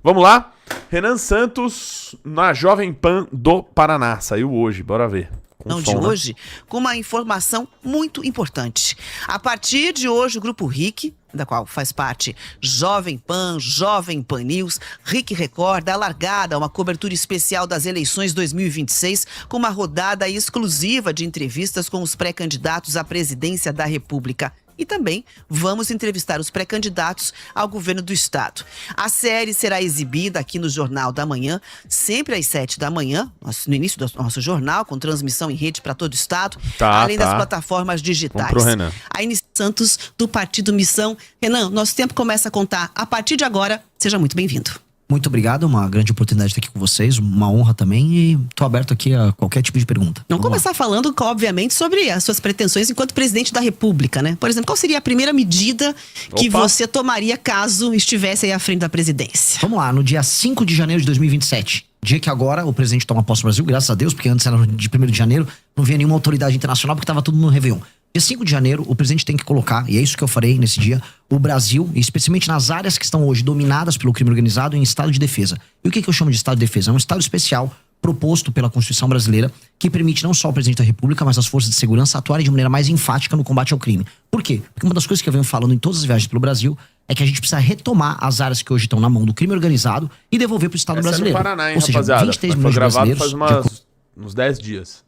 Vamos lá. Renan Santos na Jovem Pan do Paraná. Saiu hoje, bora ver. Não de hoje, com uma informação muito importante. A partir de hoje, o Grupo RIC, da qual faz parte Jovem Pan, Jovem Pan News, RIC Record, dá largada a uma cobertura especial das eleições 2026, com uma rodada exclusiva de entrevistas com os pré-candidatos à presidência da República. E também vamos entrevistar os pré-candidatos ao governo do estado. A série será exibida aqui no Jornal da Manhã, sempre às 7 da manhã, no início do nosso jornal, com transmissão em rede para todo o estado, além das plataformas digitais. Vamos pro Renan. A Inês Santos, do Partido Missão. Renan, nosso tempo começa a contar a partir de agora. Seja muito bem-vindo. Muito obrigado, uma grande oportunidade de estar aqui com vocês, uma honra também, e tô aberto aqui a qualquer tipo de pergunta. Vamos começar falando, obviamente, sobre as suas pretensões enquanto presidente da República, né? Por exemplo, qual seria a primeira medida que você tomaria caso estivesse aí à frente da presidência? Vamos lá, no dia 5 de janeiro de 2027, dia que agora o presidente toma posse no Brasil, graças a Deus, porque antes era de 1º de janeiro, não havia nenhuma autoridade internacional porque estava tudo no Réveillon. Dia 5 de janeiro, o presidente tem que colocar, e é isso que eu farei nesse dia, o Brasil, especialmente nas áreas que estão hoje dominadas pelo crime organizado, em estado de defesa. E o que eu chamo de estado de defesa? É um estado especial proposto pela Constituição brasileira que permite não só ao presidente da República, mas as forças de segurança atuarem de maneira mais enfática no combate ao crime. Por quê? Porque uma das coisas que eu venho falando em todas as viagens pelo Brasil é que a gente precisa retomar as áreas que hoje estão na mão do crime organizado e devolver para o Estado brasileiro. É no Paraná, hein, ou seja, rapaziada? 23 Foi milhões de gravado brasileiros... uns 10 dias.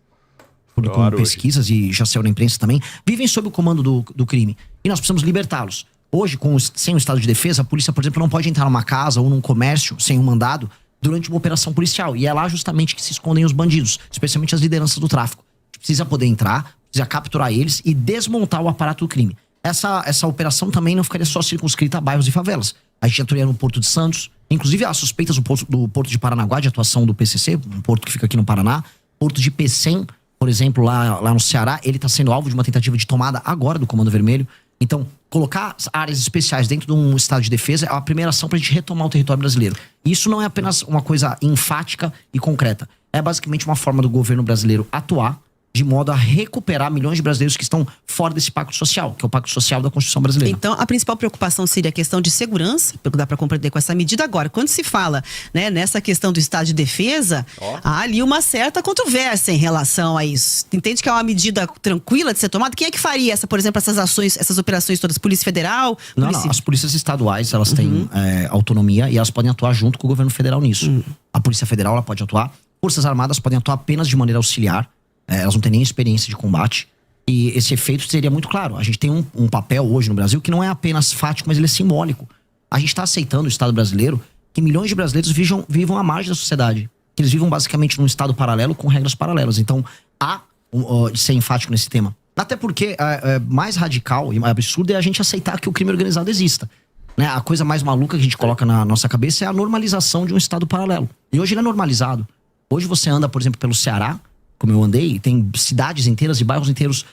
Com pesquisas e já saiu na imprensa também, vivem sob o comando do crime. E nós precisamos libertá-los. Hoje, sem o estado de defesa, a polícia, por exemplo, não pode entrar numa casa ou num comércio sem um mandado durante uma operação policial. E é lá justamente que se escondem os bandidos, especialmente as lideranças do tráfico. A gente precisa poder entrar, precisa capturar eles e desmontar o aparato do crime. Essa operação também não ficaria só circunscrita a bairros e favelas. A gente atuaria no Porto de Santos, inclusive há suspeitas do Porto de Paranaguá de atuação do PCC, um porto que fica aqui no Paraná, Porto de Pecém, por exemplo, lá no Ceará, ele está sendo alvo de uma tentativa de tomada agora do Comando Vermelho. Então, colocar áreas especiais dentro de um estado de defesa é a primeira ação para a gente retomar o território brasileiro. E isso não é apenas uma coisa enfática e concreta. É basicamente uma forma do governo brasileiro atuar de modo a recuperar milhões de brasileiros que estão fora desse pacto social, que é o pacto social da Constituição brasileira. Então, a principal preocupação seria a questão de segurança, pelo que dá para compreender com essa medida. Agora, quando se fala, né, nessa questão do estado de defesa, há ali uma certa controvérsia em relação a isso. Entende que é uma medida tranquila de ser tomada? Quem é que faria, por exemplo, essas ações, essas operações todas? Polícia Federal? Não, as polícias estaduais, elas têm autonomia e elas podem atuar junto com o governo federal nisso. A Polícia Federal, ela pode atuar. Forças Armadas podem atuar apenas de maneira auxiliar. Elas não têm nem experiência de combate. E esse efeito seria muito claro. A gente tem um papel hoje no Brasil que não é apenas fático, mas ele é simbólico. A gente está aceitando o Estado brasileiro que milhões de brasileiros vivam à margem da sociedade. Que eles vivam basicamente num Estado paralelo com regras paralelas. Então, há de ser enfático nesse tema. Até porque mais radical e mais absurdo é a gente aceitar que o crime organizado exista. Né? A coisa mais maluca que a gente coloca na nossa cabeça é a normalização de um Estado paralelo. E hoje ele é normalizado. Hoje você anda, por exemplo, pelo Ceará, como eu andei, tem cidades inteiras e bairros inteiros.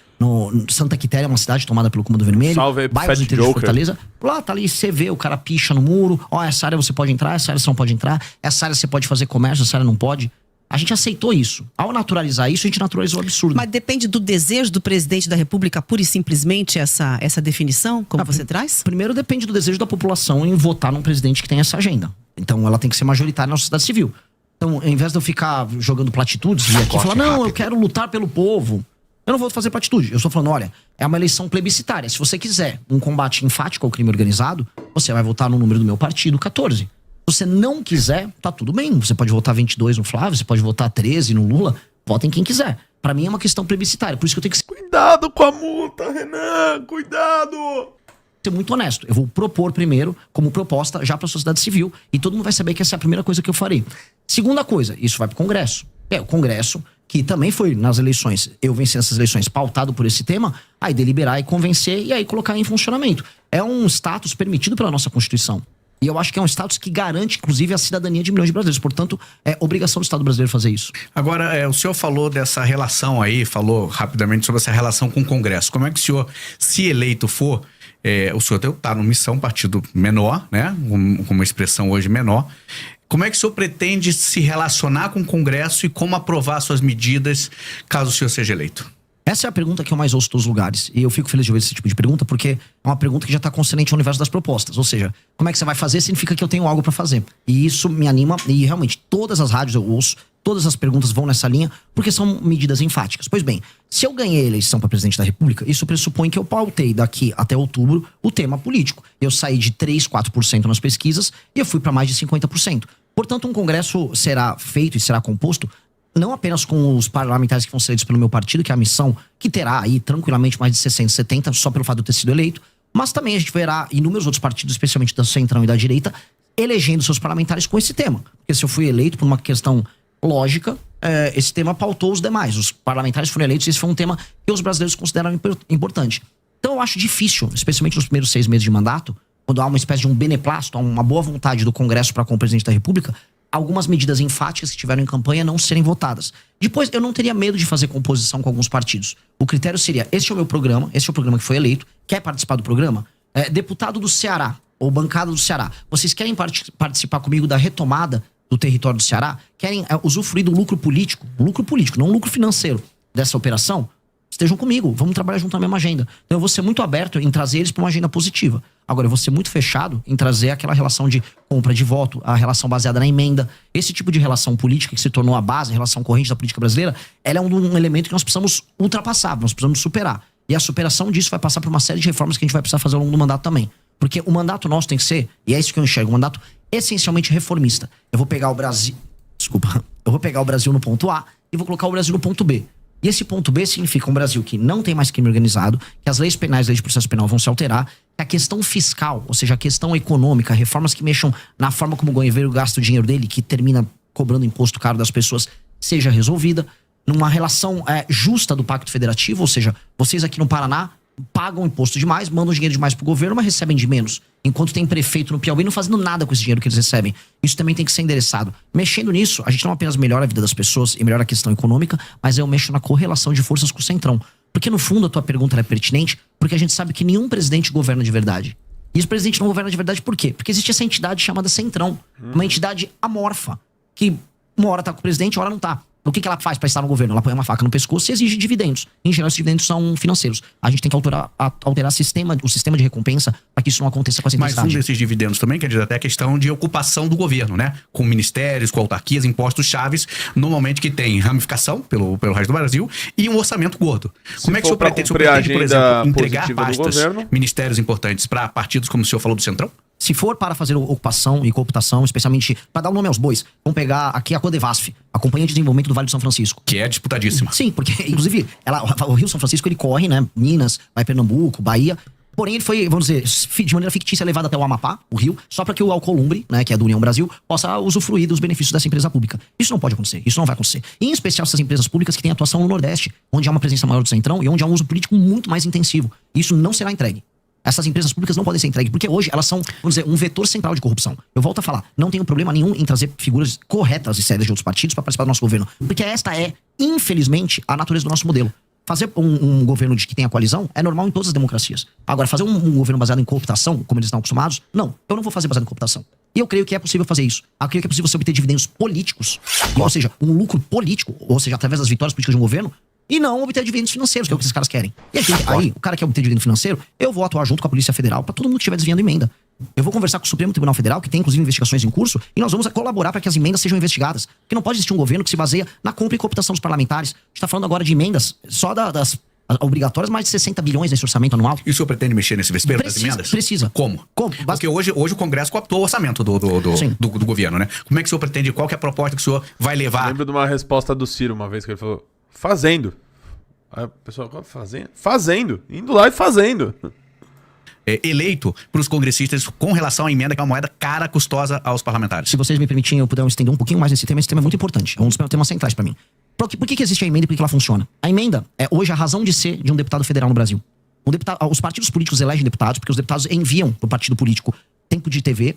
Santa Quitéria é uma cidade tomada pelo Comando Vermelho. Salve aí pro bairros Fat inteiros Joker. de Fortaleza. Lá, tá ali, você vê, o cara picha no muro. Essa área você pode entrar, essa área você não pode entrar. Essa área você pode fazer comércio, essa área não pode. A gente aceitou isso. Ao naturalizar isso, a gente naturalizou o absurdo. Mas depende do desejo do presidente da República, pura e simplesmente, essa definição, como você traz? Primeiro, depende do desejo da população em votar num presidente que tem essa agenda. Então, ela tem que ser majoritária na sociedade civil. Então, ao invés de eu ficar jogando platitudes e aqui falar, não, eu quero lutar pelo povo, eu não vou fazer platitude. Eu estou falando, olha, é uma eleição plebiscitária. Se você quiser um combate enfático ao crime organizado, você vai votar no número do meu partido, 14. Se você não quiser, tá tudo bem. Você pode votar 22 no Flávio, você pode votar 13 no Lula. Vota em quem quiser. Pra mim é uma questão plebiscitária. Por isso que eu tenho que Cuidado com a multa, Renan! Cuidado! ser muito honesto. Eu vou propor primeiro, como proposta, já para a sociedade civil, e todo mundo vai saber que essa é a primeira coisa que eu farei. Segunda coisa, isso vai para o Congresso. O Congresso, que também foi nas eleições, eu venci nessas eleições pautado por esse tema, aí deliberar e convencer e aí colocar em funcionamento. É um status permitido pela nossa Constituição. E eu acho que é um status que garante, inclusive, a cidadania de milhões de brasileiros. Portanto, é obrigação do Estado brasileiro fazer isso. Agora, o senhor falou dessa relação aí, falou rapidamente sobre essa relação com o Congresso. Como é que o senhor, se eleito for, o senhor está no Missão, partido menor, né? Com uma expressão hoje menor. Como é que o senhor pretende se relacionar com o Congresso e como aprovar suas medidas caso o senhor seja eleito? Essa é a pergunta que eu mais ouço em todos os lugares. E eu fico feliz de ouvir esse tipo de pergunta, porque é uma pergunta que já está consonante ao universo das propostas. Ou seja, como é que você vai fazer significa que eu tenho algo para fazer. E isso me anima. E realmente, todas as rádios eu ouço, todas as perguntas vão nessa linha, porque são medidas enfáticas. Pois bem, se eu ganhei a eleição para presidente da República, isso pressupõe que eu pautei daqui até outubro o tema político. Eu saí de 3, 4% nas pesquisas e eu fui para mais de 50%. Portanto, um congresso será feito e será composto não apenas com os parlamentares que vão ser eleitos pelo meu partido, que é a missão que terá aí tranquilamente mais de 60, 70, só pelo fato de eu ter sido eleito, mas também a gente verá inúmeros outros partidos, especialmente da centrão e da direita, elegendo seus parlamentares com esse tema. Porque se eu fui eleito por uma questão lógica, esse tema pautou os demais. Os parlamentares foram eleitos e esse foi um tema que os brasileiros consideram importante. Então eu acho difícil, especialmente nos primeiros 6 meses de mandato, quando há uma espécie de um beneplácito, uma boa vontade do Congresso para com o presidente da República, algumas medidas enfáticas que tiveram em campanha não serem votadas. Depois, eu não teria medo de fazer composição com alguns partidos. O critério seria, este é o meu programa, este é o programa que foi eleito, quer participar do programa? Deputado do Ceará, ou bancada do Ceará, vocês querem participar comigo da retomada do território do Ceará? Querem usufruir do lucro político, não lucro financeiro dessa operação? Estejam comigo, vamos trabalhar junto na mesma agenda. Então eu vou ser muito aberto em trazer eles para uma agenda positiva. Agora, eu vou ser muito fechado em trazer aquela relação de compra de voto, a relação baseada na emenda. Esse tipo de relação política que se tornou a base, a relação corrente da política brasileira, ela é um elemento que nós precisamos ultrapassar, nós precisamos superar. E a superação disso vai passar por uma série de reformas que a gente vai precisar fazer ao longo do mandato também. Porque o mandato nosso tem que ser, e é isso que eu enxergo, um mandato essencialmente reformista. Eu vou pegar o Brasil no ponto A e vou colocar o Brasil no ponto B. E esse ponto B significa um Brasil que não tem mais crime organizado, que as leis penais, leis de processo penal vão se alterar, que a questão fiscal, ou seja, a questão econômica, reformas que mexam na forma como o governo gasta o dinheiro dele, que termina cobrando imposto caro das pessoas, seja resolvida, numa relação justa do Pacto Federativo, ou seja, vocês aqui no Paraná pagam imposto demais, mandam dinheiro demais pro governo, mas recebem de menos. Enquanto tem prefeito no Piauí não fazendo nada com esse dinheiro que eles recebem. Isso também tem que ser endereçado. Mexendo nisso, a gente não apenas melhora a vida das pessoas e melhora a questão econômica, mas eu mexo na correlação de forças com o Centrão. Porque no fundo a tua pergunta é pertinente, porque a gente sabe que nenhum presidente governa de verdade. E esse presidente não governa de verdade por quê? Porque existe essa entidade chamada Centrão. Uma entidade amorfa, que uma hora tá com o presidente, uma hora não tá. O que ela faz para estar no governo? Ela põe uma faca no pescoço e exige dividendos. Em geral, esses dividendos são financeiros. A gente tem que alterar o sistema de recompensa para que isso não aconteça com essa intensidade. Mas um desses dividendos também, quer dizer, até a questão de ocupação do governo, né? Com ministérios, com autarquias, impostos chaves, normalmente que tem ramificação pelo resto do Brasil e um orçamento gordo. Como é que o senhor pretende, por exemplo, entregar pastas, ministérios importantes para partidos como o senhor falou do Centrão? Se for para fazer ocupação e cooptação, especialmente para dar o nome aos bois, vamos pegar aqui a Codevasf, a Companhia de Desenvolvimento do Vale do São Francisco. Que é disputadíssima. Sim, porque, inclusive, o Rio São Francisco, ele corre, né? Minas, vai Pernambuco, Bahia. Porém, ele foi, vamos dizer, de maneira fictícia levado até o Amapá, o Rio, só para que o Alcolumbre, né, que é do União Brasil, possa usufruir dos benefícios dessa empresa pública. Isso não pode acontecer, isso não vai acontecer. E, em especial essas empresas públicas que têm atuação no Nordeste, onde há uma presença maior do Centrão e onde há um uso político muito mais intensivo. Isso não será entregue. Essas empresas públicas não podem ser entregues, porque hoje elas são, vamos dizer, um vetor central de corrupção. Eu volto a falar, não tenho problema nenhum em trazer figuras corretas e sérias de outros partidos para participar do nosso governo. Porque esta é, infelizmente, a natureza do nosso modelo. Fazer um governo que tenha coalizão é normal em todas as democracias. Agora, fazer um governo baseado em cooptação, como eles estão acostumados, não. Eu não vou fazer baseado em cooptação. E eu creio que é possível fazer isso. Eu creio que é possível você obter dividendos políticos, ou seja, um lucro político, ou seja, através das vitórias políticas de um governo, e não obter dividendos financeiros, que é o que esses caras querem. E aí, o cara quer obter dividendo financeiro, eu vou atuar junto com a Polícia Federal para todo mundo que estiver desviando emenda. Eu vou conversar com o Supremo Tribunal Federal, que tem inclusive investigações em curso, e nós vamos colaborar para que as emendas sejam investigadas. Porque não pode existir um governo que se baseia na compra e cooptação dos parlamentares. A gente está falando agora de emendas só das obrigatórias, mais de 60 bilhões nesse orçamento anual. E o senhor pretende mexer nesse vespeiro das emendas? Precisa. Como? Porque hoje o Congresso cooptou o orçamento do governo, né? Como é que o senhor pretende, qual que é a proposta que o senhor vai levar? Eu lembro de uma resposta do Ciro uma vez que ele falou, fazendo. Aí o pessoal, fazendo. Indo lá e fazendo. Eleito para os congressistas com relação à emenda, que é uma moeda cara, custosa aos parlamentares. Se vocês me permitirem, eu puder estender um pouquinho mais nesse tema, esse tema é muito importante. É um dos temas centrais para mim. Por que existe a emenda e por que ela funciona? A emenda é hoje a razão de ser de um deputado federal no Brasil. Os partidos políticos elegem deputados porque os deputados enviam para o partido político tempo de TV,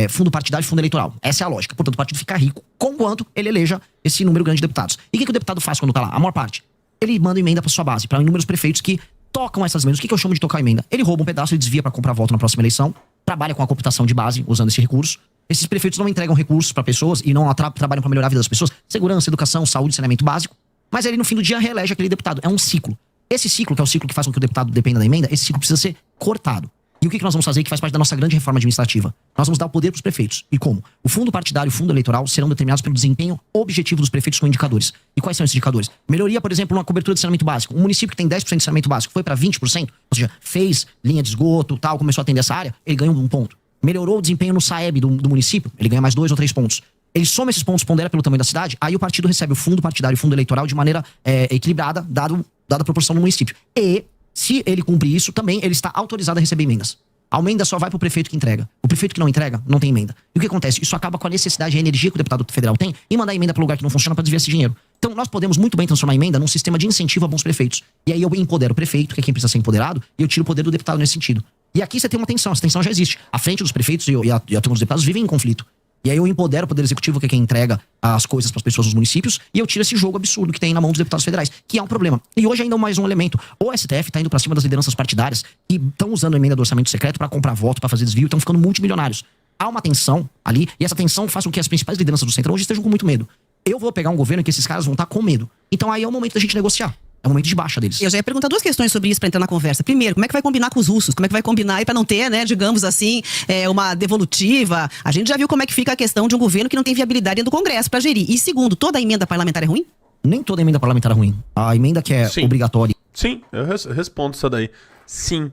fundo partidário e fundo eleitoral. Essa é a lógica. Portanto, o partido fica rico conquanto ele eleja esse número grande de deputados. E o que o deputado faz quando está lá? A maior parte. Ele manda emenda para sua base, para inúmeros prefeitos que tocam essas emendas. O que eu chamo de tocar emenda? Ele rouba um pedaço e desvia para comprar voto na próxima eleição, trabalha com a cooptação de base, usando esse recurso. Esses prefeitos não entregam recursos para pessoas e não trabalham para melhorar a vida das pessoas. Segurança, educação, saúde, saneamento básico. Mas ele no fim do dia reelege aquele deputado. É um ciclo. Esse ciclo, que é o ciclo que faz com que o deputado dependa da emenda, esse ciclo precisa ser cortado. E o que nós vamos fazer que faz parte da nossa grande reforma administrativa? Nós vamos dar o poder para os prefeitos. E como? O fundo partidário e o fundo eleitoral serão determinados pelo desempenho objetivo dos prefeitos com indicadores. E quais são esses indicadores? Melhoria, por exemplo, na cobertura de saneamento básico. Um município que tem 10% de saneamento básico foi para 20%, ou seja, fez linha de esgoto, tal, começou a atender essa área, ele ganhou 1 ponto. Melhorou o desempenho no SAEB do município, ele ganha mais 2 ou 3 pontos. Ele soma esses pontos, pondera pelo tamanho da cidade, aí o partido recebe o fundo partidário e o fundo eleitoral de maneira equilibrada, dada a proporção do município. E, se ele cumprir isso, também ele está autorizado a receber emendas. A emenda só vai pro prefeito que entrega. O prefeito que não entrega, não tem emenda. E o que acontece? Isso acaba com a necessidade e a energia que o deputado federal tem em mandar emenda para lugar que não funciona para desviar esse dinheiro. Então nós podemos muito bem transformar a emenda num sistema de incentivo a bons prefeitos. E aí eu empodero o prefeito, que é quem precisa ser empoderado, e eu tiro o poder do deputado nesse sentido. E aqui você tem uma tensão, essa tensão já existe. A frente dos prefeitos e a turma dos deputados vivem em conflito. E aí eu empodero o Poder Executivo, que é quem entrega as coisas para as pessoas nos municípios, e eu tiro esse jogo absurdo que tem na mão dos deputados federais, que é um problema. E hoje ainda mais um elemento. O STF tá indo para cima das lideranças partidárias que estão usando a emenda do orçamento secreto para comprar voto, para fazer desvio, estão ficando multimilionários. Há uma tensão ali, e essa tensão faz com que as principais lideranças do Centrão hoje estejam com muito medo. Eu vou pegar um governo que esses caras vão estar com medo. Então aí é o momento da gente negociar. É o momento de baixa deles. Eu já ia perguntar 2 questões sobre isso pra entrar na conversa. Primeiro, como é que vai combinar com os russos? Como é que vai combinar aí pra não ter, né, digamos assim, uma devolutiva? A gente já viu como é que fica a questão de um governo que não tem viabilidade dentro do Congresso pra gerir. E segundo, toda a emenda parlamentar é ruim? Nem toda emenda parlamentar é ruim. A emenda que é obrigatória. Sim, eu respondo isso daí. Sim.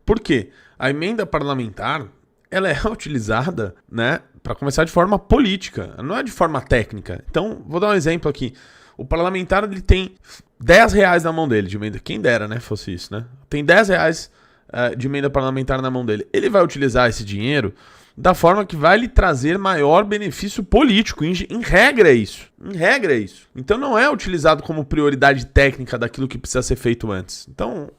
Por quê? A emenda parlamentar, ela é utilizada, né, pra começar de forma política, não é de forma técnica. Então, vou dar um exemplo aqui. O parlamentar, ele tem R$10 na mão dele de emenda. Quem dera, né, fosse isso, né? Tem R$10 de emenda parlamentar na mão dele. Ele vai utilizar esse dinheiro da forma que vai lhe trazer maior benefício político. Em regra é isso. Em regra é isso. Então não é utilizado como prioridade técnica daquilo que precisa ser feito antes. Então,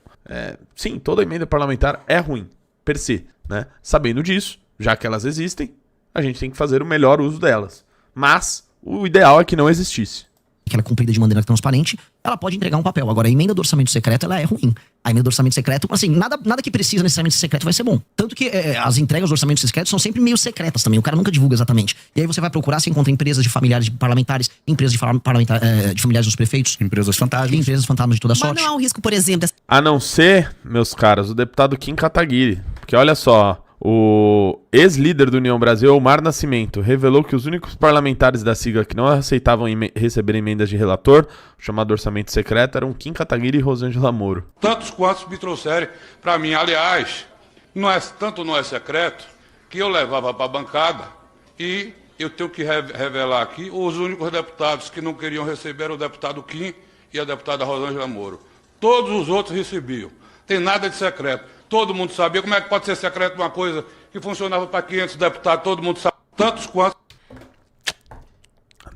sim, toda emenda parlamentar é ruim, per se, né? Sabendo disso, já que elas existem, a gente tem que fazer o melhor uso delas. Mas o ideal é que não existisse. Que ela é cumprida de maneira transparente, ela pode entregar um papel. Agora, a emenda do orçamento secreto, ela é ruim. A emenda do orçamento secreto, assim, nada que precisa necessariamente ser secreto vai ser bom. Tanto que as entregas do orçamento secreto são sempre meio secretas também. O cara nunca divulga exatamente. E aí você vai procurar, você encontra empresas de familiares de parlamentares, empresas de familiares dos prefeitos. Empresas fantasmas. Empresas fantasmas de toda sorte. Mas não há um risco, por exemplo... A não ser, meus caras, o deputado Kim Kataguiri. Porque olha só... O ex-líder do União Brasil, Omar Nascimento, revelou que os únicos parlamentares da sigla que não aceitavam receber emendas de relator, chamado orçamento secreto, eram Kim Kataguiri e Rosângela Moro. Tantos quantos me trouxeram para mim. Aliás, tanto não é secreto que eu levava para a bancada e eu tenho que revelar aqui os únicos deputados que não queriam receber eram o deputado Kim e a deputada Rosângela Moro. Todos os outros recebiam. Tem nada de secreto. Todo mundo sabia. Como é que pode ser secreto uma coisa que funcionava para 500 deputados? Todo mundo sabe. Tantos quantos.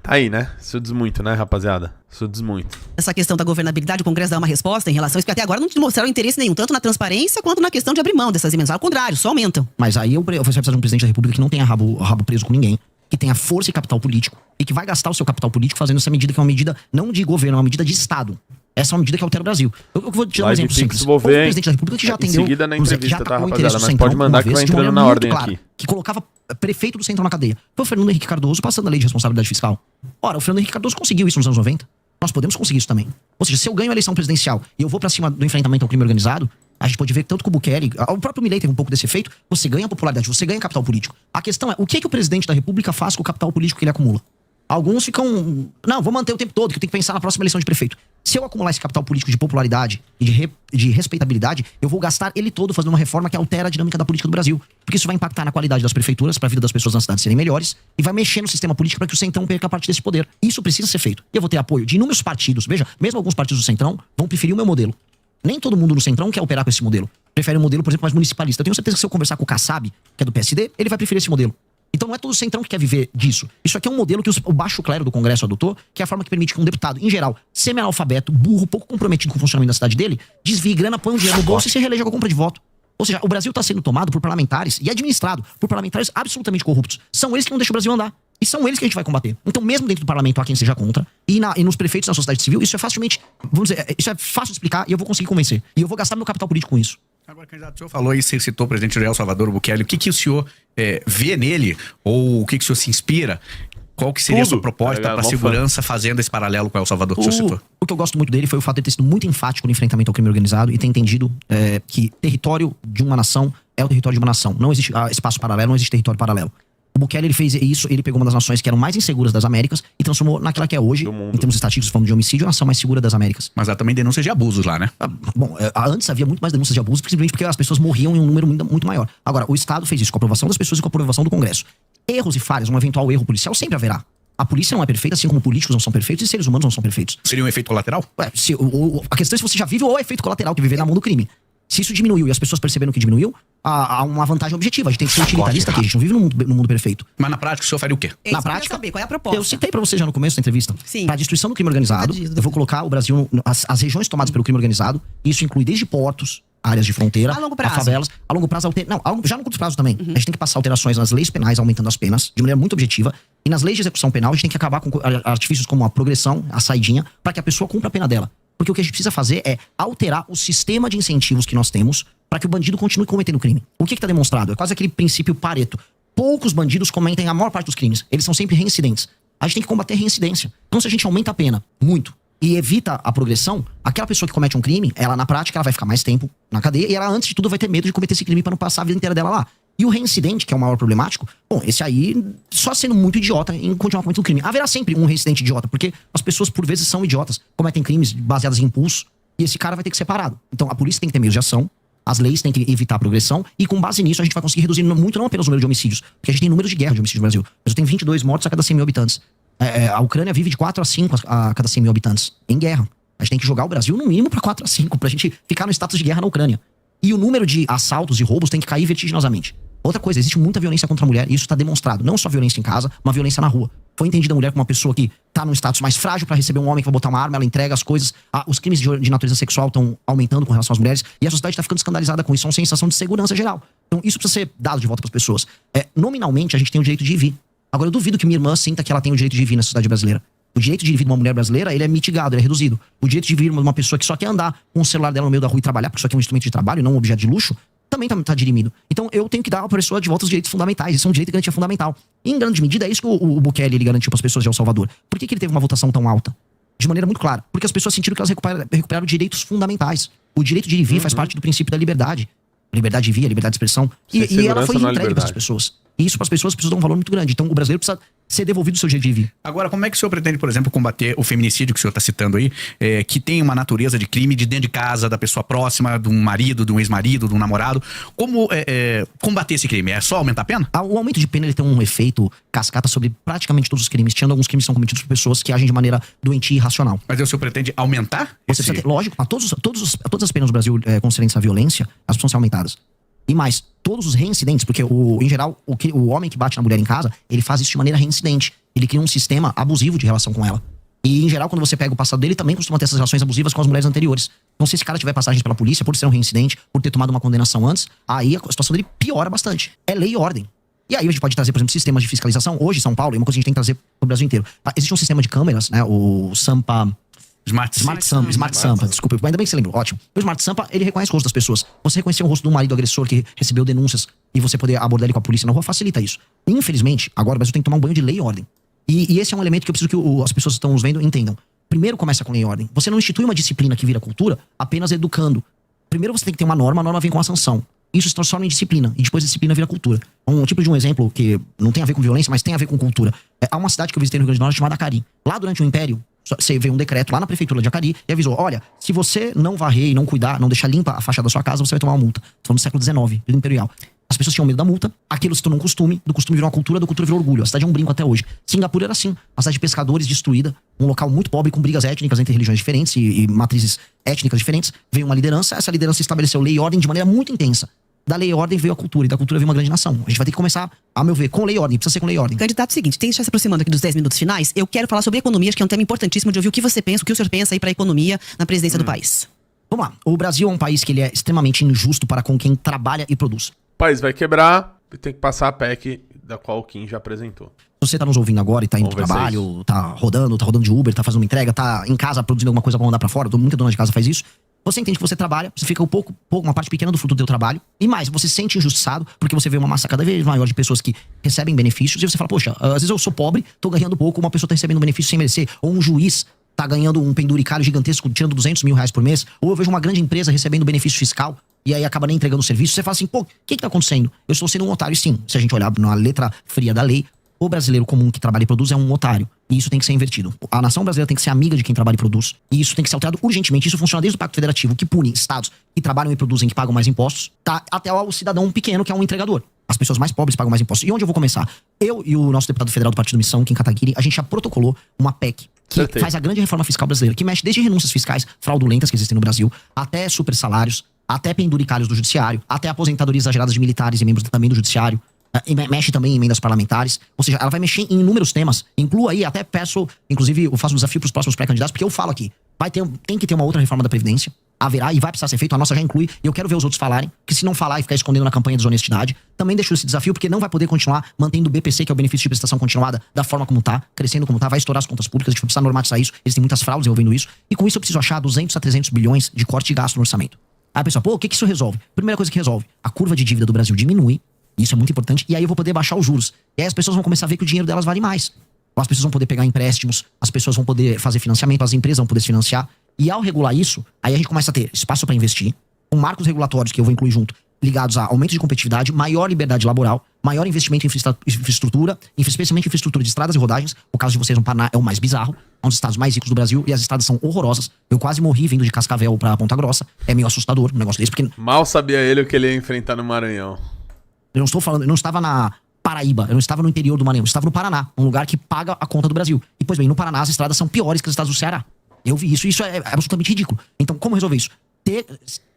Tá aí, né? Isso diz muito, né, rapaziada? Isso diz muito. Essa questão da governabilidade, o Congresso dá uma resposta em relação a isso, porque até agora não mostraram interesse nenhum, tanto na transparência quanto na questão de abrir mão dessas emendas. Ao contrário, só aumentam. Mas aí você vai precisar de um presidente da República que não tenha rabo preso com ninguém, que tenha força e capital político, e que vai gastar o seu capital político fazendo essa medida que é uma medida não de governo, é uma medida de Estado. Essa é uma medida que altera o Brasil. Eu vou te dar um exemplo simples. O presidente da República que já atendeu... Em seguida na entrevista, tá, rapaziada? Mas Centrão, pode mandar que vai entrando na ordem aqui. Que colocava prefeito do Centrão na cadeia. Foi o Fernando Henrique Cardoso passando a lei de responsabilidade fiscal. Ora, o Fernando Henrique Cardoso conseguiu isso nos anos 90. Nós podemos conseguir isso também. Ou seja, se eu ganho a eleição presidencial e eu vou pra cima do enfrentamento ao crime organizado, a gente pode ver que tanto com o Bukele, o próprio Milei teve um pouco desse efeito, você ganha popularidade, você ganha capital político. A questão é, o que o presidente da República faz com o capital político que ele acumula? Alguns ficam... Não, vou manter o tempo todo, que eu tenho que pensar na próxima eleição de prefeito. Se eu acumular esse capital político de popularidade e de respeitabilidade, eu vou gastar ele todo fazendo uma reforma que altera a dinâmica da política do Brasil. Porque isso vai impactar na qualidade das prefeituras, para a vida das pessoas na cidade serem melhores, e vai mexer no sistema político para que o Centrão perca parte desse poder. Isso precisa ser feito. E eu vou ter apoio de inúmeros partidos. Veja, mesmo alguns partidos do Centrão vão preferir o meu modelo. Nem todo mundo no Centrão quer operar com esse modelo. Prefere um modelo, por exemplo, mais municipalista. Eu tenho certeza que se eu conversar com o Kassab, que é do PSD, ele vai preferir esse modelo. Então não é todo o Centrão que quer viver disso. Isso aqui é um modelo que o baixo clero do Congresso adotou, que é a forma que permite que um deputado, em geral, semi-analfabeto, burro, pouco comprometido com o funcionamento da cidade dele, desvie grana, põe um dinheiro no bolso e se reeleja com a compra de voto. Ou seja, o Brasil está sendo tomado por parlamentares e administrado por parlamentares absolutamente corruptos. São eles que não deixam o Brasil andar. E são eles que a gente vai combater. Então, mesmo dentro do parlamento, há quem seja contra, e nos prefeitos da sociedade civil, isso é facilmente, vamos dizer, isso é fácil de explicar e eu vou conseguir convencer. E eu vou gastar meu capital político com isso. Agora, candidato, o senhor falou aí, você citou o presidente de El Salvador, o Bukele. O que o senhor vê nele, ou o que o senhor se inspira Qual que seria a sua Tudo. proposta Tá para ligado? segurança fazendo esse paralelo com o El Salvador que você citou? O que eu gosto muito dele foi o fato de ter sido muito enfático no enfrentamento ao crime organizado e ter entendido que território de uma nação é o território de uma nação. Não existe espaço paralelo, não existe território paralelo. O Bukele, ele fez isso, ele pegou uma das nações que eram mais inseguras das Américas e transformou naquela que é hoje, em termos estatísticos, falando de homicídio, a nação mais segura das Américas. Mas há também denúncias de abusos lá, né? Bom, antes havia muito mais denúncias de abuso, simplesmente porque as pessoas morriam em um número muito maior. Agora, o Estado fez isso com a aprovação das pessoas e com a aprovação do Congresso. Erros e falhas, um eventual erro policial sempre haverá. A polícia não é perfeita, assim como políticos não são perfeitos e seres humanos não são perfeitos. Seria um efeito colateral? A questão é se você já vive ou é efeito colateral, que viver na mão do crime. Se isso diminuiu e as pessoas perceberam que diminuiu, há uma vantagem objetiva. A gente tem que ser utilitarista aqui, a gente não vive no mundo perfeito. Mas na prática o senhor faria o quê? É isso Na que eu quero prática, saber, qual é a proposta? eu citei pra você já no começo da entrevista. Sim. Pra destruição do crime organizado, eu vou colocar o Brasil, as regiões tomadas pelo crime organizado, isso inclui desde portos, áreas de fronteira, A longo prazo. favelas. A longo prazo, já no curto prazo também. A gente tem que passar alterações nas leis penais, aumentando as penas, de maneira muito objetiva. E nas leis de execução penal, a gente tem que acabar com artifícios como a progressão, a saidinha, para que a pessoa cumpra a pena dela. Porque o que a gente precisa fazer é alterar o sistema de incentivos que nós temos para que o bandido continue cometendo crime. O que está demonstrado? É quase aquele princípio Pareto. Poucos bandidos cometem a maior parte dos crimes. Eles são sempre reincidentes. A gente tem que combater a reincidência. Então, se a gente aumenta a pena muito e evita a progressão, aquela pessoa que comete um crime, ela na prática ela vai ficar mais tempo na cadeia e ela, antes de tudo, vai ter medo de cometer esse crime para não passar a vida inteira dela lá. E o reincidente, que é o maior problemático, bom, esse aí, só sendo muito idiota em continuar cometendo crime. Haverá sempre um reincidente idiota, porque as pessoas, por vezes, são idiotas, cometem crimes baseados em impulso, e esse cara vai ter que ser parado. Então, a polícia tem que ter meios de ação, as leis têm que evitar a progressão, e com base nisso, a gente vai conseguir reduzir muito, não apenas o número de homicídios, porque a gente tem números de guerra de homicídios no Brasil. Mas tem 22 mortos a cada 100 mil habitantes. A Ucrânia vive de 4 a 5 a cada 100 mil habitantes, em guerra. A gente tem que jogar o Brasil no mínimo para 4 a 5, pra gente ficar no status de guerra na Ucrânia. E o número de assaltos e roubos tem que cair vertiginosamente. Outra coisa, existe muita violência contra a mulher, e isso está demonstrado. Não só violência em casa, uma violência na rua. Foi entendida a mulher como uma pessoa que tá num status mais frágil para receber um homem que vai botar uma arma, ela entrega as coisas. Os crimes de natureza sexual estão aumentando com relação às mulheres, e a sociedade está ficando escandalizada com isso. É uma sensação de segurança geral. Então isso precisa ser dado de volta para as pessoas. Nominalmente, a gente tem o direito de ir e vir. Agora, eu duvido que minha irmã sinta que ela tem o direito de ir e vir na sociedade brasileira. O direito de ir e vir de uma mulher brasileira, ele é mitigado, ele é reduzido. O direito de vir de uma pessoa que só quer andar com o celular dela no meio da rua e trabalhar, porque isso aqui é um instrumento de trabalho, não um objeto de luxo, também tá dirimido. Então eu tenho que dar à pessoa de volta os direitos fundamentais. Isso é um direito de garantia fundamental. E, em grande medida, é isso que o Bukele ele garantiu para as pessoas de El Salvador. Por que ele teve uma votação tão alta? De maneira muito clara. Porque as pessoas sentiram que elas recuperaram direitos fundamentais. O direito de ir e vir faz parte do princípio da liberdade. Liberdade de vir, liberdade de expressão. E ela foi entregue para as pessoas. E isso para as pessoas precisa dar um valor muito grande. Então o brasileiro precisa ser devolvido o seu direito de vir. Agora, como é que o senhor pretende, por exemplo, combater o feminicídio que o senhor está citando aí, que tem uma natureza de crime de dentro de casa, da pessoa próxima, de um marido, de um ex-marido, de um namorado? Como combater esse crime? É só aumentar a pena? O aumento de pena ele tem um efeito cascata sobre praticamente todos os crimes, tirando alguns crimes que são cometidos por pessoas que agem de maneira doentia e irracional. Mas o senhor pretende aumentar? Você precisa ter, lógico, todas as penas no Brasil concernentes à violência, elas precisam ser aumentadas. E mais, todos os reincidentes, porque em geral, o homem que bate na mulher em casa, ele faz isso de maneira reincidente. Ele cria um sistema abusivo de relação com ela. E, em geral, quando você pega o passado dele, também costuma ter essas relações abusivas com as mulheres anteriores. Então, se esse cara tiver passagens pela polícia, por ser um reincidente, por ter tomado uma condenação antes, aí a situação dele piora bastante. É lei e ordem. E aí a gente pode trazer, por exemplo, sistemas de fiscalização. Hoje, em São Paulo, é uma coisa que a gente tem que trazer pro Brasil inteiro. Existe um sistema de câmeras, né? O Sampa... Smart Sampa, desculpa, ainda bem que você lembrou, ótimo. O Smart Sampa, ele reconhece o rosto das pessoas. Você reconhecer o rosto do marido agressor que recebeu denúncias e você poder abordar ele com a polícia na rua facilita isso. Infelizmente, agora o Brasil tem que tomar um banho de lei e ordem. E esse é um elemento que eu preciso que as pessoas que estão nos vendo entendam. Primeiro começa com lei e ordem. Você não institui uma disciplina que vira cultura apenas educando. Primeiro você tem que ter uma norma, a norma vem com a sanção. Isso se transforma em disciplina, e depois a disciplina vira cultura. Um tipo de um exemplo que não tem a ver com violência, mas tem a ver com cultura. Há uma cidade que eu visitei no Rio Grande do Norte chamada Acari. Lá durante o Império, você veio um decreto lá na prefeitura de Acari e avisou, olha, se você não varrer e não cuidar, não deixar limpa a fachada da sua casa, você vai tomar uma multa. Tô falando do século XIX, período imperial. As pessoas tinham medo da multa, aquilo se tornou um costume, do costume virou uma cultura, do cultura virou orgulho. A cidade é um brinco até hoje. Singapura era assim, uma cidade de pescadores destruída, um local muito pobre, com brigas étnicas entre religiões diferentes e matrizes étnicas diferentes. Veio uma liderança, essa liderança estabeleceu lei e ordem de maneira muito intensa. Da lei e ordem veio a cultura, e da cultura veio uma grande nação. A gente vai ter que começar, a meu ver, com lei e ordem. Precisa ser com lei e ordem. Candidato, seguinte, tem que estar se aproximando aqui dos 10 minutos finais. Eu quero falar sobre economia, acho que é um tema importantíssimo de ouvir o que você pensa, o que o senhor pensa aí para a economia na presidência do país. Vamos lá. O Brasil é um país que ele é extremamente injusto para com quem trabalha e produz. O país vai quebrar e tem que passar a PEC da qual o Kim já apresentou. Se você tá nos ouvindo agora e tá indo pro trabalho, tá rodando de Uber, tá fazendo uma entrega, tá em casa produzindo alguma coisa pra mandar pra fora, muita dona de casa faz isso. Você entende que você trabalha, você fica uma parte pequena do fruto do teu trabalho. E mais, você se sente injustiçado porque você vê uma massa cada vez maior de pessoas que recebem benefícios. E você fala, poxa, às vezes eu sou pobre, tô ganhando pouco, uma pessoa tá recebendo benefício sem merecer. Ou um juiz tá ganhando um penduricário gigantesco, tirando 200 mil reais por mês. Ou eu vejo uma grande empresa recebendo benefício fiscal e aí acaba nem entregando o serviço. Você fala assim, pô, o que tá acontecendo? Eu estou sendo um otário. Sim, se a gente olhar na letra fria da lei, o brasileiro comum que trabalha e produz é um otário. E isso tem que ser invertido. A nação brasileira tem que ser amiga de quem trabalha e produz. E isso tem que ser alterado urgentemente. Isso funciona desde o Pacto Federativo, que pune estados que trabalham e produzem, que pagam mais impostos, tá? Até o cidadão pequeno, que é um entregador. As pessoas mais pobres pagam mais impostos. E onde eu vou começar? Eu e o nosso deputado federal do Partido Missão, Kim Kataguiri, a gente já protocolou uma PEC que faz a grande reforma fiscal brasileira, que mexe desde renúncias fiscais fraudulentas que existem no Brasil, até super salários, até penduricários do judiciário, até aposentadorias exageradas de militares e membros também do judiciário. Mexe também em emendas parlamentares. Ou seja, ela vai mexer em inúmeros temas. Incluo aí, até peço, inclusive, eu faço um desafio pros próximos pré-candidatos, porque eu falo aqui, tem que ter uma outra reforma da Previdência. Haverá e vai precisar ser feito. A nossa já inclui. E eu quero ver os outros falarem. Que se não falar e ficar escondendo na campanha de desonestidade, também deixo esse desafio, porque não vai poder continuar mantendo o BPC, que é o benefício de prestação continuada, da forma como tá, crescendo como tá, vai estourar as contas públicas, a gente vai precisar normatizar isso. Existem muitas fraudes envolvendo isso. E com isso eu preciso achar 200 a 300 bilhões de corte de gasto no orçamento. Aí a pessoa, pô, o que isso resolve? Primeira coisa que resolve, a curva de dívida do Brasil diminui. Isso é muito importante. E aí eu vou poder baixar os juros. E aí as pessoas vão começar a ver que o dinheiro delas vale mais. As pessoas vão poder pegar empréstimos, as pessoas vão poder fazer financiamento, as empresas vão poder se financiar. E ao regular isso, aí a gente começa a ter espaço para investir, com marcos regulatórios que eu vou incluir junto, ligados a aumento de competitividade, maior liberdade laboral, maior investimento em infraestrutura, especialmente infraestrutura de estradas e rodagens. O caso de vocês no Paraná é o mais bizarro. É um dos estados mais ricos do Brasil e as estradas são horrorosas. Eu quase morri vindo de Cascavel pra Ponta Grossa. É meio assustador um negócio desse, porque... Mal sabia ele o que ele ia enfrentar no Maranhão. Eu não estou falando, eu não estava na Paraíba, eu não estava no interior do Maranhão, eu estava no Paraná, um lugar que paga a conta do Brasil. E, pois bem, no Paraná as estradas são piores que as estradas do Ceará. Eu vi isso, e isso é absolutamente ridículo. Então, como resolver isso?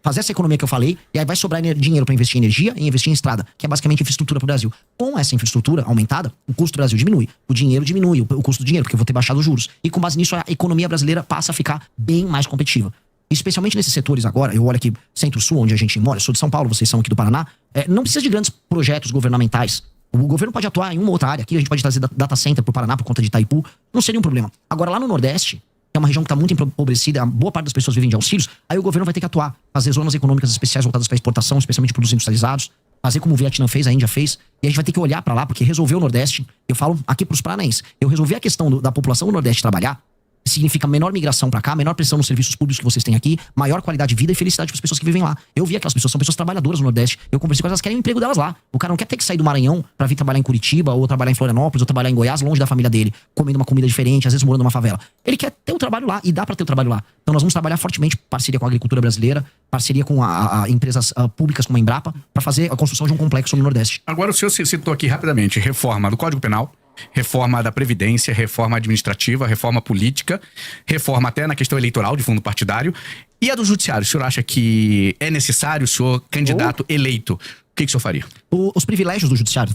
Fazer essa economia que eu falei, e aí vai sobrar dinheiro para investir em energia e investir em estrada, que é basicamente infraestrutura pro Brasil. Com essa infraestrutura aumentada, o custo do Brasil diminui, o dinheiro diminui, o custo do dinheiro, porque eu vou ter baixado os juros. E com base nisso, a economia brasileira passa a ficar bem mais competitiva. Especialmente nesses setores agora, eu olho aqui Centro-Sul, onde a gente mora, eu sou de São Paulo, vocês são aqui do Paraná, não precisa de grandes projetos governamentais. O governo pode atuar em uma ou outra área. Aqui a gente pode trazer data center pro Paraná por conta de Itaipu, não seria um problema. Agora lá no Nordeste, que é uma região que está muito empobrecida, a boa parte das pessoas vivem de auxílios, aí o governo vai ter que atuar, fazer zonas econômicas especiais voltadas para exportação, especialmente de produtos industrializados, fazer como o Vietnã fez, a Índia fez, e a gente vai ter que olhar para lá, porque resolver o Nordeste, eu falo aqui pros paranaenses, eu resolvi a questão da população do Nordeste trabalhar, significa menor migração pra cá, menor pressão nos serviços públicos que vocês têm aqui, maior qualidade de vida e felicidade para as pessoas que vivem lá. Eu vi aquelas pessoas, são pessoas trabalhadoras no Nordeste. Eu conversei com elas, elas querem o emprego delas lá. O cara não quer ter que sair do Maranhão pra vir trabalhar em Curitiba, ou trabalhar em Florianópolis, ou trabalhar em Goiás, longe da família dele, comendo uma comida diferente, às vezes morando numa favela. Ele quer ter um trabalho lá, e dá pra ter um trabalho lá. Então nós vamos trabalhar fortemente, parceria com a agricultura brasileira, parceria com empresas públicas como a Embrapa, pra fazer a construção de um complexo no Nordeste. Agora o senhor citou aqui rapidamente reforma do Código Penal, reforma da Previdência, reforma administrativa, reforma política, reforma até na questão eleitoral de fundo partidário. E a do Judiciário, o senhor acha que é necessário o senhor candidato eleito? O que o senhor faria? Os privilégios do Judiciário,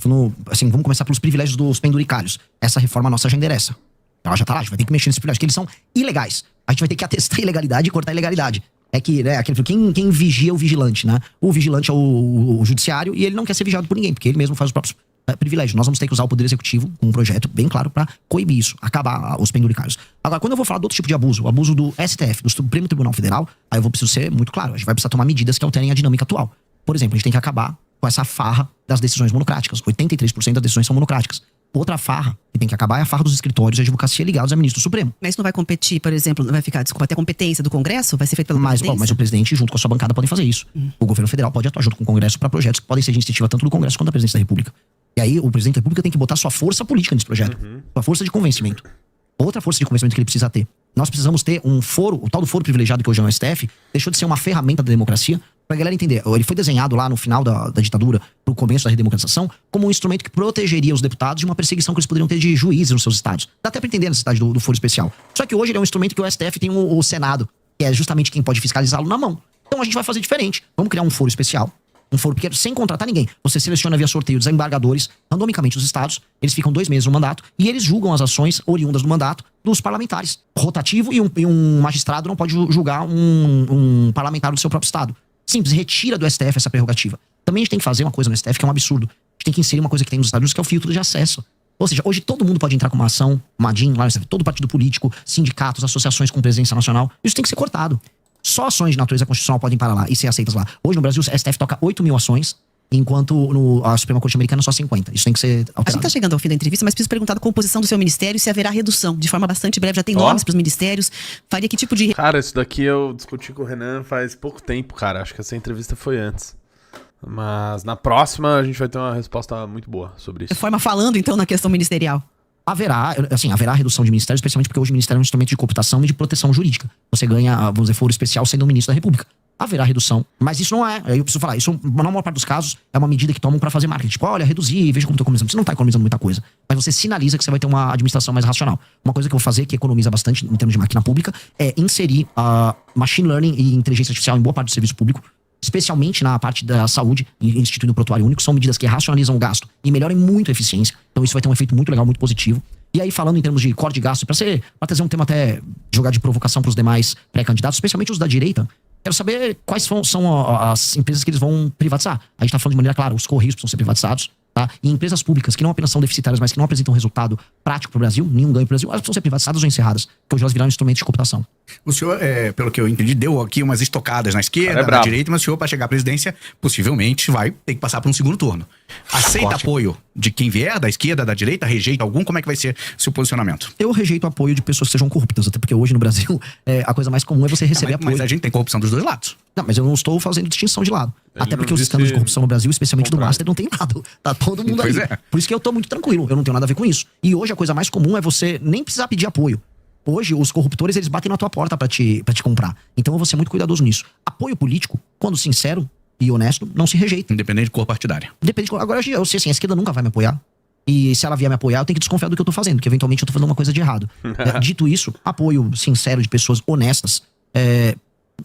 assim, vamos começar pelos privilégios dos penduricários. Essa reforma nossa já endereça. Ela já tá lá, a gente vai ter que mexer nesses privilégios, porque eles são ilegais. A gente vai ter que atestar a ilegalidade e cortar a ilegalidade. É que, né, quem vigia é o vigilante, né? O vigilante é o judiciário e ele não quer ser vigiado por ninguém, porque ele mesmo faz os próprios privilégios. Nós vamos ter que usar o Poder Executivo com um projeto bem claro pra coibir isso, acabar os penduricários. Agora, quando eu vou falar do outro tipo de abuso, o abuso do STF, do Supremo Tribunal Federal, aí eu vou precisar ser muito claro. A gente vai precisar tomar medidas que alterem a dinâmica atual. Por exemplo, a gente tem que acabar com essa farra das decisões monocráticas. 83% das decisões são monocráticas. Outra farra que tem que acabar é a farra dos escritórios de advocacia ligados ao ministro do Supremo. Mas isso não vai competir, por exemplo, não vai ficar, desculpa, até a competência do Congresso? Vai ser feito pela presidência? Mas o presidente, junto com a sua bancada, podem fazer isso. O governo federal pode atuar junto com o Congresso para projetos que podem ser de iniciativa tanto do Congresso quanto da presidência da República. E aí o presidente da República tem que botar sua força política nesse projeto. Sua força de convencimento. Outra força de convencimento que ele precisa ter. Nós precisamos ter um foro, o tal do foro privilegiado que hoje é o STF, deixou de ser uma ferramenta da democracia, pra galera entender. Ele foi desenhado lá no final da ditadura, pro começo da redemocratização, como um instrumento que protegeria os deputados de uma perseguição que eles poderiam ter de juízes nos seus estados. Dá até pra entender a necessidade do foro especial. Só que hoje ele é um instrumento que o STF tem o Senado, que é justamente quem pode fiscalizá-lo na mão. Então a gente vai fazer diferente. Vamos criar um foro especial. Um foro pequeno, sem contratar ninguém. Você seleciona via sorteio desembargadores, randomicamente os estados, eles ficam 2 meses no mandato, e eles julgam as ações oriundas do mandato dos parlamentares. Rotativo, e um magistrado não pode julgar um parlamentar do seu próprio estado. Simples, retira do STF essa prerrogativa. Também a gente tem que fazer uma coisa no STF que é um absurdo. A gente tem que inserir uma coisa que tem nos Estados Unidos, que é o filtro de acesso. Ou seja, hoje todo mundo pode entrar com uma ação, uma DIN, lá no STF, todo partido político, sindicatos, associações com presença nacional. Isso tem que ser cortado. Só ações de natureza constitucional podem parar lá e ser aceitas lá. Hoje no Brasil, o STF toca 8 mil ações, enquanto a Suprema Corte Americana só 50. Isso tem que ser alterado. A gente tá chegando ao fim da entrevista, mas preciso perguntar da composição do seu ministério, se haverá redução. De forma bastante breve, já tem nomes para os ministérios. Faria que tipo de... Cara, isso daqui eu discuti com o Renan faz pouco tempo, cara. Acho que essa entrevista foi antes. Mas na próxima a gente vai ter uma resposta muito boa sobre isso. De forma falando, então, na questão ministerial. Haverá redução de ministérios, especialmente porque hoje o ministério é um instrumento de cooptação e de proteção jurídica. Você ganha, vamos dizer, foro especial sendo um ministro da República. Haverá redução, mas isso não é, eu preciso falar, isso na maior parte dos casos é uma medida que tomam pra fazer marketing. Tipo, olha, reduzir, veja como tô economizando. Você não tá economizando muita coisa, mas você sinaliza que você vai ter uma administração mais racional. Uma coisa que eu vou fazer, que economiza bastante em termos de máquina pública, é inserir machine learning e inteligência artificial em boa parte do serviço público, especialmente na parte da saúde, instituindo o prontuário único. São medidas que racionalizam o gasto e melhoram muito a eficiência. Então isso vai ter um efeito muito legal, muito positivo. E aí, falando em termos de corte de gasto, pra trazer um tema até jogar de provocação pros demais pré-candidatos, especialmente os da direita, quero saber quais são as empresas que eles vão privatizar. A gente tá falando de maneira clara, os Correios precisam ser privatizados, tá? E empresas públicas que não apenas são deficitárias, mas que não apresentam resultado prático pro Brasil, nenhum ganho pro Brasil, elas precisam ser privatizadas ou encerradas, porque hoje elas viraram instrumentos de cooptação. O senhor, pelo que eu entendi, deu aqui umas estocadas na esquerda, na direita, mas o senhor, para chegar à presidência, possivelmente vai ter que passar por um segundo turno. Aceita apoio de quem vier, da esquerda, da direita, rejeita algum? Como é que vai ser seu posicionamento? Eu rejeito apoio de pessoas que sejam corruptas, até porque hoje no Brasil a coisa mais comum é você receber apoio. Mas a gente tem corrupção dos dois lados. Não, mas eu não estou fazendo distinção de lado. Até porque os escândalos de corrupção no Brasil, especialmente do Master, não tem lado. Tá todo mundo aí. Por isso que eu tô muito tranquilo, eu não tenho nada a ver com isso. E hoje a coisa mais comum é você nem precisar pedir apoio. Hoje, os corruptores, eles batem na tua porta pra te comprar. Então eu vou ser muito cuidadoso nisso. Apoio político, quando sincero e honesto, não se rejeita. Independente de cor partidária. Agora, eu sei assim, a esquerda nunca vai me apoiar. E se ela vier me apoiar, eu tenho que desconfiar do que eu tô fazendo, porque eventualmente eu tô fazendo uma coisa de errado. Dito isso, apoio sincero de pessoas honestas é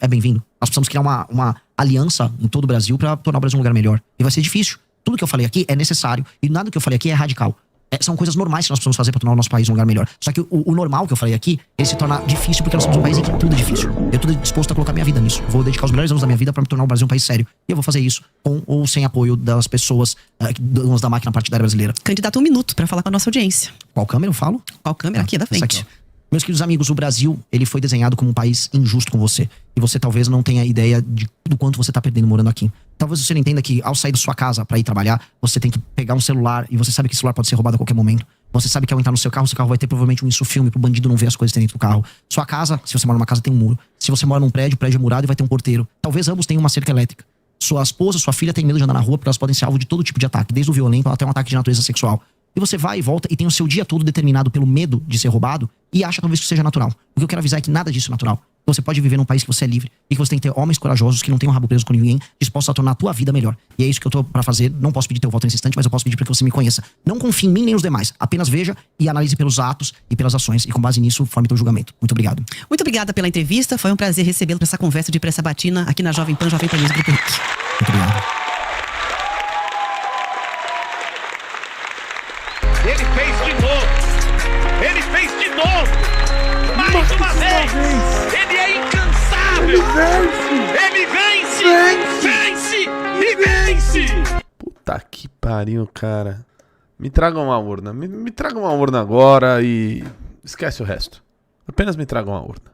bem-vindo. Nós precisamos criar uma aliança em todo o Brasil pra tornar o Brasil um lugar melhor. E vai ser difícil. Tudo que eu falei aqui é necessário. E nada que eu falei aqui é radical. São coisas normais que nós precisamos fazer pra tornar o nosso país um lugar melhor. Só que o normal que eu falei aqui, ele se torna difícil porque nós somos um país em que tudo é difícil. Eu tô disposto a colocar minha vida nisso. Vou dedicar os melhores anos da minha vida pra me tornar o Brasil um país sério. E eu vou fazer isso com ou sem apoio das pessoas, donas da máquina partidária brasileira. Candidato, 1 minuto pra falar com a nossa audiência. Qual câmera eu falo? Qual câmera? Aqui da frente. Aqui, meus queridos amigos, o Brasil, ele foi desenhado como um país injusto com você. E você talvez não tenha ideia do quanto você tá perdendo morando aqui. Talvez você não entenda que ao sair da sua casa pra ir trabalhar, você tem que pegar um celular e você sabe que esse celular pode ser roubado a qualquer momento. Você sabe que ao entrar no seu carro vai ter provavelmente um insufilme pro bandido não ver as coisas que tem dentro do carro. Sua casa, se você mora numa casa, tem um muro. Se você mora num prédio, o prédio é murado e vai ter um porteiro. Talvez ambos tenham uma cerca elétrica. Sua esposa, sua filha tem medo de andar na rua porque elas podem ser alvo de todo tipo de ataque, desde o violento até um ataque de natureza sexual. E você vai e volta e tem o seu dia todo determinado pelo medo de ser roubado e acha talvez que seja natural. O que eu quero avisar é que nada disso é natural. Você pode viver num país que você é livre e que você tem que ter homens corajosos que não tenham rabo preso com ninguém, dispostos a tornar a tua vida melhor. E é isso que eu tô pra fazer. Não posso pedir teu voto nesse instante, mas eu posso pedir pra que você me conheça. Não confie em mim nem nos demais. Apenas veja e analise pelos atos e pelas ações. E com base nisso, forme teu julgamento. Muito obrigado. Muito obrigada pela entrevista. Foi um prazer recebê-lo pra essa conversa de pressa batina aqui na Jovem Pan News Grupo RIC. Muito obrigado. Ele fez de novo! Ele fez de novo! Mais uma vez! Ele é incansável! Ele vence! E vence! Puta que pariu, cara. Me tragam uma urna. Me tragam uma urna agora e esquece o resto. Apenas me tragam uma urna.